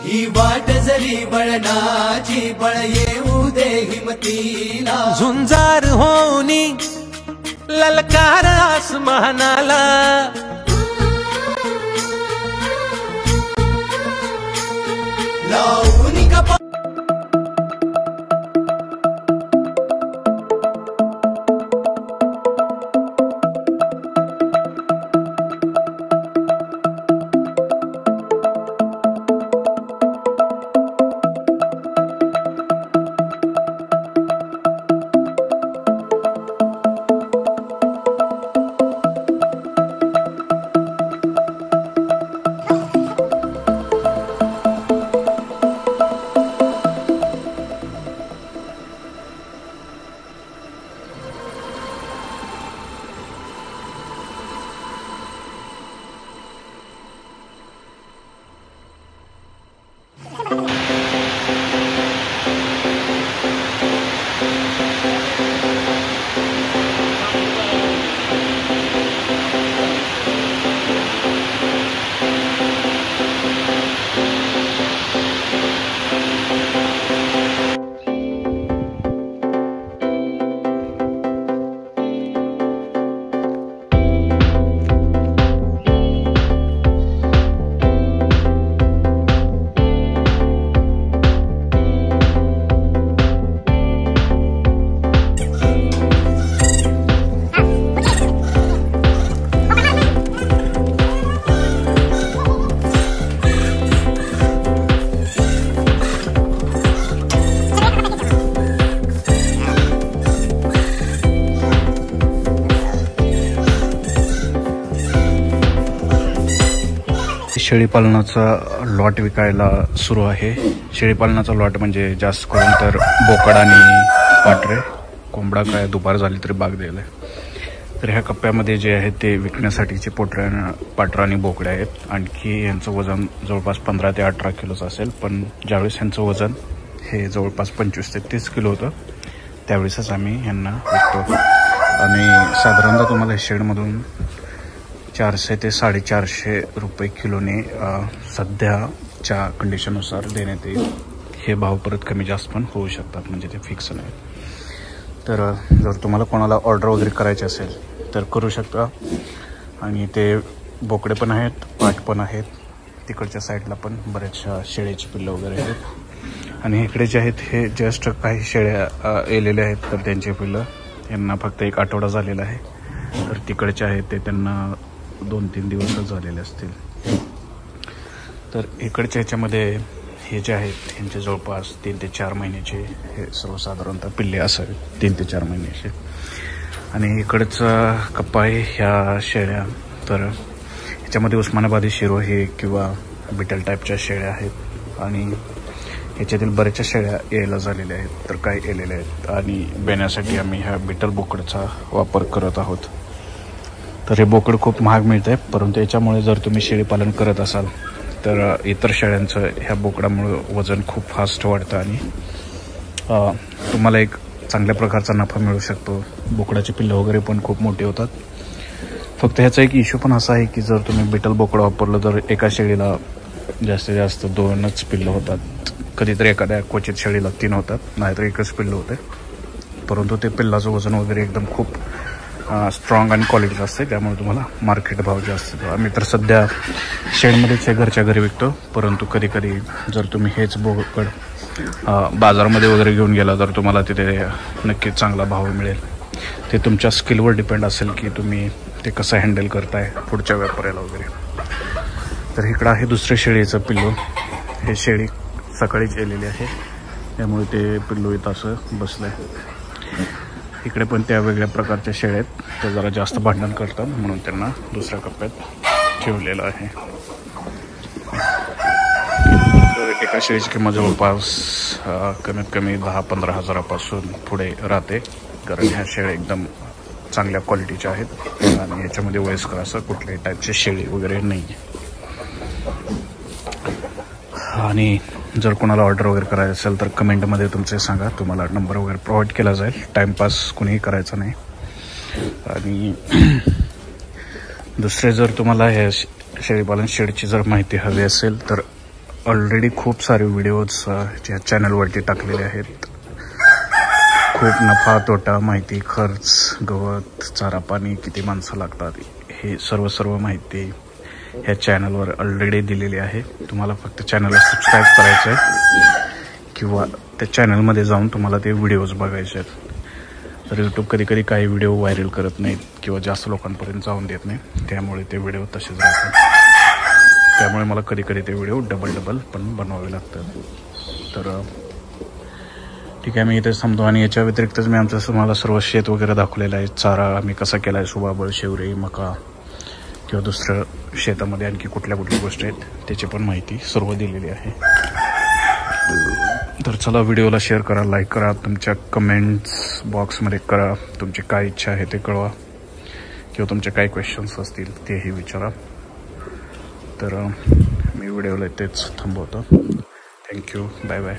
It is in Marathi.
ही वाट जरी बळणाची बळ येऊ दे हिमतीला झुंजार होनी ललकार आसमानाला लावून कपा शेळीपालनाचा लॉट विकायला सुरू आहे। शेळीपालनाचा लॉट म्हणजे जास्त करून तर बोकड आणि पाटरे, कोंबडा काय दुपार झाली तरी बाग द्यायला। तर ह्या कप्प्यामध्ये जे आहे ते विकण्यासाठीचे पाटरा आणि बोकडे आहेत। आणखी यांचं वजन जवळपास 15 ते 18 किलोचं असेल, पण ज्यावेळेस यांचं वजन हे जवळपास 25 ते 30 किलो होतं त्यावेळेसच आम्ही यांना विकतो। आणि साधारणतः तुम्हाला शेडमधून 400 ते 450 रुपये किलोने सध्याच्या कंडिशननुसार देण्यात येईल। हे भाव परत कमी जास्त पण होऊ शकतात, म्हणजे ते फिक्स नाही। तर जर तुम्हाला कोणाला ऑर्डर वगैरे करायची असेल तर करू शकता। आणि ते बोकडे पण आहेत, पाट पण आहेत, तिकडच्या साईडला पण बऱ्याचशा शेळ्याची पिल्लं वगैरे आहेत। आणि इकडे जे आहेत हे जस्ट काही शेळ्या येलेल्या आहेत, तर त्यांचे पिल्लं यांना फक्त 1 आठवडा झालेला आहे। तर तिकडचे आहेत ते त्यांना 2-3 दिवसच झालेले असतील। तर इकडच्या ह्याच्यामध्ये हे जे आहेत यांचे जवळपास 3 ते 4 महिन्याचे हे सर्वसाधारणतः पिल्ले असावेत, 3 ते 4 महिन्याचे। आणि इकडचा कप्पा आहे ह्या शेळ्या, तर ह्याच्यामध्ये उस्मानाबादी शिरो हे किंवा बिटल टाईपच्या शेळ्या आहेत। आणि ह्याच्यातील बऱ्याचशा शेळ्या यायला झालेल्या आहेत, तर काही येलेल्या आहेत। आणि बेण्यासाठी आम्ही ह्या बिटल बोकडचा वापर करत आहोत। तर हे बोकड खूप महाग मिळत आहे, परंतु याच्यामुळे जर तुम्ही शेळीपालन करत असाल तर इतर शेळ्यांचं ह्या बोकडामुळे वजन खूप फास्ट वाढतं आणि तुम्हाला एक चांगल्या प्रकारचा नफा मिळू शकतो। बोकडाची पिल्लं वगैरे पण खूप मोठी होतात। फक्त ह्याचा एक इश्यू पण असा आहे की जर तुम्ही बिटल बोकड वापरलं तर एका शेळीला जास्तीत जास्त 2च पिल्लं होतात। कधीतरी एखाद्या क्वचित शेळीला 3 होतात, नाहीतर 1च पिल्लं होते। परंतु ते पिल्लाचं वजन वगैरे एकदम खूप स्ट्रॉंग आणि क्वालिटीचं असते, त्यामुळे तुम्हाला मार्केट भाव जास्त येतो। आम्ही तर सध्या शेडमध्येच हे घरच्या घरी विकतो, परंतु कधी कधी जर तुम्ही हेच बोकड बाजारामध्ये वगैरे घेऊन गेला तर तुम्हाला तिथे नक्कीच चांगला भाव मिळेल। ते तुमच्या स्किलवर डिपेंड असेल की तुम्ही ते कसं हँडल करताय पुढच्या व्यापाऱ्याला वगैरे। तर इकडं आहे दुसऱ्या शेळीचं पिल्लू। हे शेळी सकाळीच गेलेली आहे, त्यामुळे ते पिल्लू इथं असं बसलं आहे। इकडे पण त्या वेगळ्या प्रकारच्या शेळ्या आहेत, ते जरा जास्त भांडण करतात म्हणून त्यांना दुसऱ्या कप्प्यात ठेवलेलं आहे। तर एका शेळीची किंमत जवळपास कमीत कमी 10-15 हजारापासून पुढे राहते, कारण ह्या शेळ्या एकदम चांगल्या क्वालिटीच्या आहेत आणि याच्यामध्ये वयस्कर असं कुठल्याही टाईपची शेळी वगैरे नाही आहे। आणि जर कोणाला ऑर्डर वगैरे करायचं असेल तर कमेंटमध्ये तुमचे सांगा, तुम्हाला नंबर वगैरे प्रोव्हाइड केला जाईल। टाईमपास कुणीही करायचं नाही। आणि दुसरे जर तुम्हाला हे शेळीपालन शेडची जर माहिती हवी असेल तर ऑलरेडी खूप सारे व्हिडिओज या चॅनलवरती टाकलेले आहेत. खूप नफा तोटा माहिती, खर्च, गवत, चारा पाणी, किती माणसं लागतात, हे सर्व माहिती ह्या चॅनलवर ऑलरेडी दिलेली आहे. तुम्हाला फक्त चॅनलला सबस्क्राईब करायचं आहे किंवा त्या चॅनलमध्ये जाऊन तुम्हाला ते व्हिडिओज बघायचे आहेत. तर यूट्यूब कधी काही व्हिडिओ व्हायरल करत नाहीत किंवा जास्त लोकांपर्यंत जाऊन देत नाही, त्यामुळे ते व्हिडिओ तसेच राहतात. त्यामुळे मला कधी ते व्हिडिओ डबल पण बनवावे लागतात. तर ठीक आहे, मी इथे थांबतो. आणि याच्या व्यतिरिक्तच मी आमचं मला सर्व शेत वगैरे दाखवलेलं आहे. चारा आम्ही कसा केला आहे, सुबाबळ, शेवरी, मका किंवा दुसरं शेतामध्ये आणखी कुठल्या गोष्टी आहेत त्याची पण माहिती सर्व दिलेली आहे. तर चला, व्हिडिओला शेअर करा, लाईक करा, तुमच्या कमेंट्स बॉक्समध्ये करा. तुमची काय इच्छा आहे ते कळवा किंवा तुमचे काय क्वेश्चन्स असतील तेही विचारा. तर मी व्हिडिओला इथेच थांबवतो. Thank you, bye bye.